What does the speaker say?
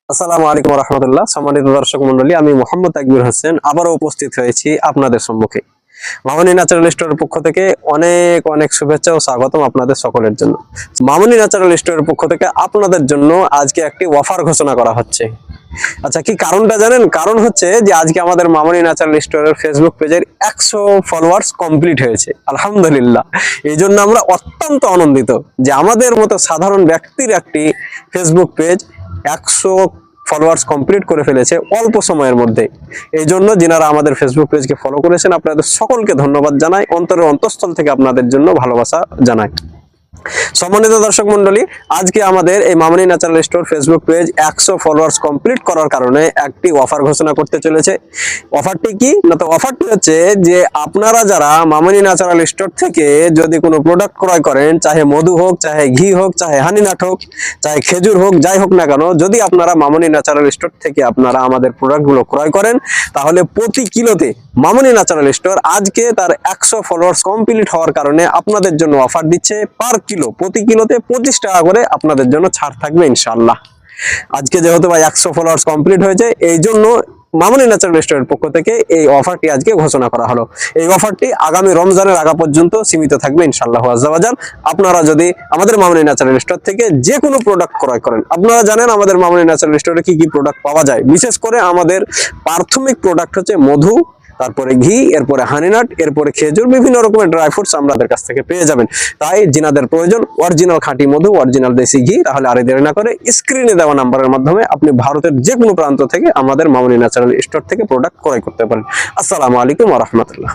আসসালামু আলাইকুম ওয়া রাহমাতুল্লাহ। সম্মানিত দর্শক মণ্ডলী, আমি মোহাম্মদ তাকবীর হোসেন আবারও উপস্থিত হয়েছি আপনাদের সম্মুখে। মামুনি ন্যাচারাল স্টোরের পক্ষ থেকে অনেক অনেক শুভেচ্ছা ও স্বাগতম আপনাদের সকলের জন্য। মামুনি ন্যাচারাল স্টোরের পক্ষ থেকে আপনাদের জন্য আজকে একটি অফার ঘোষণা করা হচ্ছে। আচ্ছা, কি কারণটা জানেন? কারণ হচ্ছে যে আজকে আমাদের মামুনি ন্যাচারাল স্টোরের ফেসবুক পেজের 100 ফলোয়ার্স কমপ্লিট হয়েছে, আলহামদুলিল্লাহ। এই জন্য আমরা অত্যন্ত আনন্দিত যে আমাদের মতো সাধারণ ব্যক্তির একটি ফেসবুক পেজ 100 ফলোয়ার্স কমপ্লিট করে ফেলেছে অল্প সময়ের মধ্যে। এই জন্য যিনারা আমাদের ফেসবুক পেজকে ফলো করেছেন আপনাদের সকলকে ধন্যবাদ জানাই, অন্তরের অন্তঃস্থল থেকে আপনাদের জন্য ভালোবাসা জানাই। সম্মানিত দর্শক মন্ডলী, আজকে আমাদের এই মামুনি natural store Facebook page 100 followers complete করার কারণে একটি অফার ঘোষণা করতে চলেছে। অফারটি কি না, তো অফারটি হচ্ছে যে আপনারা যারা মামুনি ন্যাচারাল স্টোর থেকে যদি কোনো প্রোডাক্ট ক্রয় করেন, চাহে মধু হোক, চাহে ঘি হোক, চাহে হানিনাট হোক, চাহে খেজুর হোক, যাই হোক না কেন, যদি আপনারা মামুনি ন্যাচারাল স্টোর থেকে আপনারা আমাদের প্রোডাক্টগুলো ক্রয় করেন, তাহলে প্রতি কিলোতে মামুনি ন্যাচারাল স্টোর আজকে তার 100 ফলোয়ার্স কমপ্লিট হওয়ার কারণে আপনাদের জন্য অফার দিচ্ছে। প্রতি কিলোতে 25 টাকা করে আপনাদের জন্য ছাড় থাকবে ইনশাআল্লাহ। আজকে যেহেতু ভাই 100 ফলোয়ার্স কমপ্লিট হয়েছে, এই জন্য মামুনি ন্যাচারাল স্টোরের পক্ষ থেকে এই অফারটি আজকে ঘোষণা করা হলো। এই অফারটি আগামী রমজানের আগা পর্যন্ত সীমিত থাকবে ইনশাআল্লাহ আজ্জা ওয়া জাল। আপনারা যদি আমাদের মামুনি ন্যাচারাল স্টোর থেকে যে কোনো প্রোডাক্ট ক্রয় করেন, আপনারা জানেন আমাদের মামুনি ন্যাচারাল স্টোরে কি কি প্রোডাক্ট পাওয়া যায়। বিশেষ করে আমাদের প্রাথমিক প্রোডাক্ট হচ্ছে মধু, তারপরে ঘি, এরপরে হানিনাট, এরপরে খেজুর, বিভিন্ন রকমের ড্রাই ফ্রুটস আমাদের কাছ থেকে পেয়ে যাবেন। তাই যিনাদের প্রয়োজন অরিজিনাল খাঁটি মধু, অরিজিনাল দেশি ঘি, তাহলে আর দেরি না করে স্ক্রিনে দেওয়া নাম্বারের মাধ্যমে আপনি ভারতের যে কোনো প্রান্ত থেকে আমাদের মামুনি ন্যাচারাল স্টোর থেকে প্রোডাক্ট ক্রয় করতে পারেন। আসসালামু আলাইকুম ওয়া রাহমাতুল্লাহ।